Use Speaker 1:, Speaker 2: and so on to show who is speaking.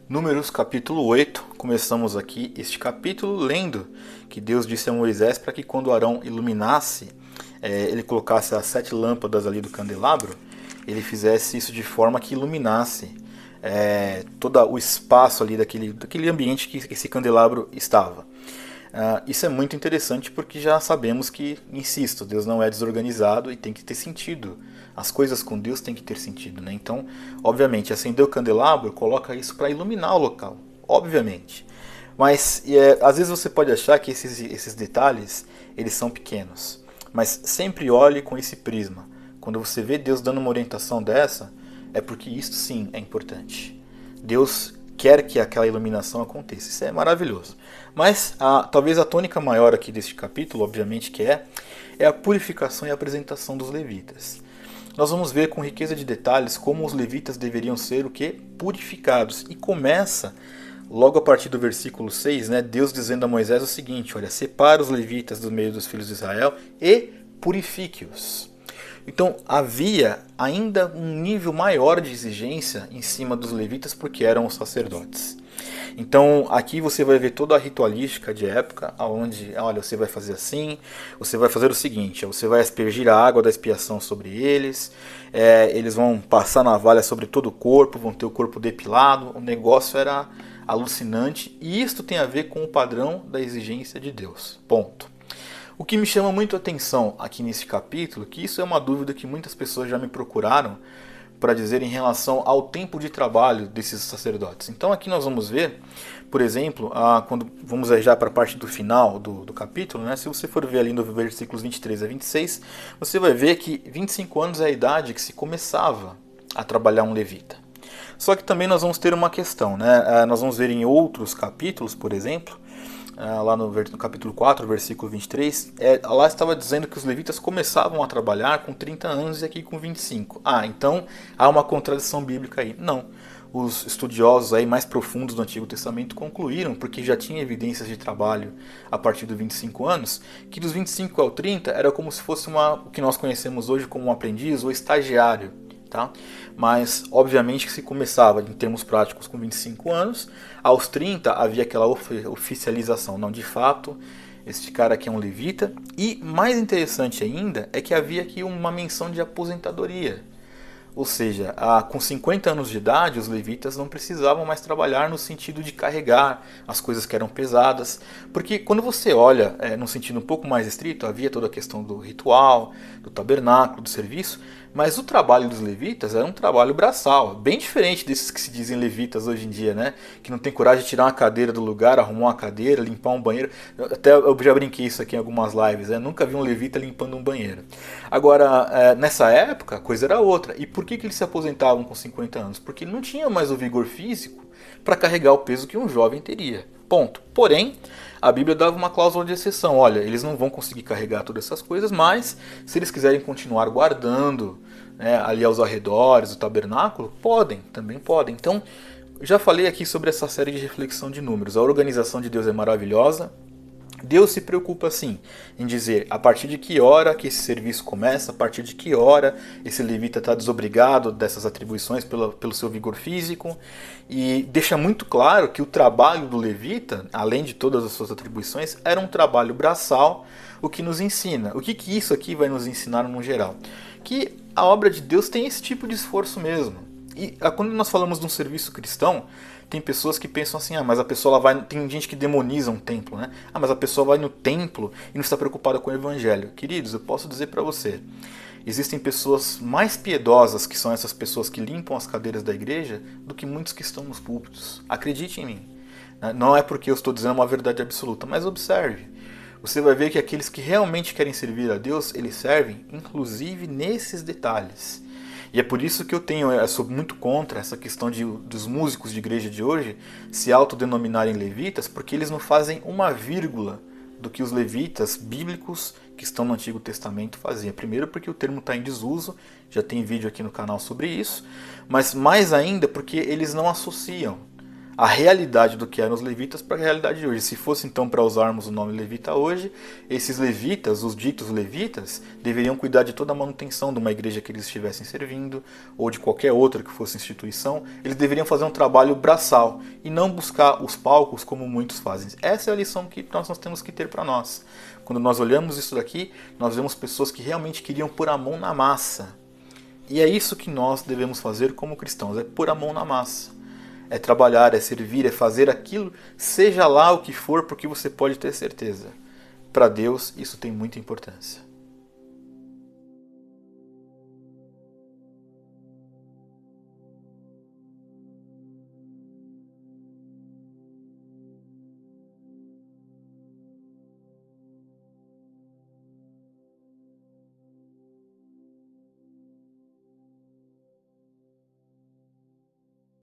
Speaker 1: Números capítulo 8, começamos aqui este capítulo lendo que Deus disse a Moisés para que quando Arão iluminasse, ele colocasse as 7 lâmpadas ali do candelabro, ele fizesse isso de forma que iluminasse todo o espaço ali daquele ambiente que esse candelabro estava. Isso é muito interessante porque já sabemos que, insisto, Deus não é desorganizado e tem que ter sentido. As coisas com Deus têm que ter sentido, né? Então, obviamente, acender o candelabro coloca isso para iluminar o local, obviamente. Mas às vezes você pode achar que esses detalhes eles são pequenos, mas sempre olhe com esse prisma. Quando você vê Deus dando uma orientação dessa, é porque isso sim é importante. Deus quer que aquela iluminação aconteça. Isso é maravilhoso. Mas talvez a tônica maior aqui deste capítulo, obviamente que é a purificação e a apresentação dos levitas. Nós vamos ver com riqueza de detalhes como os levitas deveriam ser o que? Purificados. E começa logo a partir do versículo 6, né, Deus dizendo a Moisés o seguinte: olha, separa os levitas do meio dos filhos de Israel e purifique-os. Então havia ainda um nível maior de exigência em cima dos levitas porque eram os sacerdotes. Então aqui você vai ver toda a ritualística de época, onde, olha, você vai fazer assim, você vai fazer o seguinte: você vai aspergir a água da expiação sobre eles, eles vão passar navalha sobre todo o corpo, vão ter o corpo depilado. O negócio era alucinante e isto tem a ver com o padrão da exigência de Deus. Ponto. O que me chama muito a atenção aqui nesse capítulo, que isso é uma dúvida que muitas pessoas já me procuraram para dizer em relação ao tempo de trabalho desses sacerdotes. Então aqui nós vamos ver, por exemplo, quando vamos já para a parte do final do capítulo, né, se você for ver ali no versículos 23 a 26, você vai ver que 25 anos é a idade que se começava a trabalhar um levita. Só que também nós vamos ter uma questão, né? Nós vamos ver em outros capítulos, por exemplo, lá no capítulo 4, versículo 23, lá estava dizendo que os levitas começavam a trabalhar com 30 anos e aqui com 25. Então há uma contradição bíblica aí. Não. Os estudiosos aí mais profundos do Antigo Testamento concluíram, porque já tinha evidências de trabalho a partir dos 25 anos, que dos 25 ao 30 era como se fosse o que nós conhecemos hoje como um aprendiz ou estagiário. Tá? Mas obviamente que se começava em termos práticos com 25 anos, aos 30 havia aquela oficialização, não, de fato este cara aqui é um levita, e mais interessante ainda é que havia aqui uma menção de aposentadoria. Ou seja, com 50 anos de idade, os levitas não precisavam mais trabalhar no sentido de carregar as coisas que eram pesadas. Porque quando você olha no sentido um pouco mais estrito, havia toda a questão do ritual, do tabernáculo, do serviço, mas o trabalho dos levitas era um trabalho braçal, bem diferente desses que se dizem levitas hoje em dia, né? Que não tem coragem de tirar uma cadeira do lugar, arrumar uma cadeira, limpar um banheiro. Até eu já brinquei isso aqui em algumas lives, né? Nunca vi um levita limpando um banheiro. Agora, nessa época, a coisa era outra. E por que eles se aposentavam com 50 anos? Porque não tinha mais o vigor físico para carregar o peso que um jovem teria. Ponto. Porém, a Bíblia dava uma cláusula de exceção. Olha, eles não vão conseguir carregar todas essas coisas, mas se eles quiserem continuar guardando, né, ali aos arredores do tabernáculo, podem, também podem. Então, já falei aqui sobre essa série de reflexão de números. A organização de Deus é maravilhosa. Deus se preocupa sim em dizer a partir de que hora que esse serviço começa, a partir de que hora esse levita está desobrigado dessas atribuições pelo seu vigor físico, e deixa muito claro que o trabalho do levita, além de todas as suas atribuições, era um trabalho braçal, o que nos ensina. O que isso aqui vai nos ensinar no geral? Que a obra de Deus tem esse tipo de esforço mesmo. E quando nós falamos de um serviço cristão, tem pessoas que pensam assim, mas a pessoa ela vai... Tem gente que demoniza um templo, né? Mas a pessoa vai no templo e não está preocupada com o evangelho. Queridos, eu posso dizer para você, existem pessoas mais piedosas, que são essas pessoas que limpam as cadeiras da igreja, do que muitos que estão nos púlpitos. Acredite em mim. Não é porque eu estou dizendo uma verdade absoluta, mas observe. Você vai ver que aqueles que realmente querem servir a Deus, eles servem, inclusive nesses detalhes. E é por isso que eu sou muito contra essa questão dos músicos de igreja de hoje se autodenominarem levitas, porque eles não fazem uma vírgula do que os levitas bíblicos que estão no Antigo Testamento faziam. Primeiro porque o termo está em desuso, já tem vídeo aqui no canal sobre isso, mas mais ainda porque eles não associam a realidade do que eram os levitas para a realidade de hoje. Se fosse então para usarmos o nome levita hoje, esses levitas, os ditos levitas, deveriam cuidar de toda a manutenção de uma igreja que eles estivessem servindo, ou de qualquer outra que fosse instituição. Eles deveriam fazer um trabalho braçal e não buscar os palcos como muitos fazem. Essa é a lição que nós temos que ter para nós. Quando nós olhamos isso daqui, nós vemos pessoas que realmente queriam pôr a mão na massa. E é isso que nós devemos fazer como cristãos, é pôr a mão na massa. É trabalhar, é servir, é fazer aquilo, seja lá o que for, porque você pode ter certeza. Para Deus, isso tem muita importância.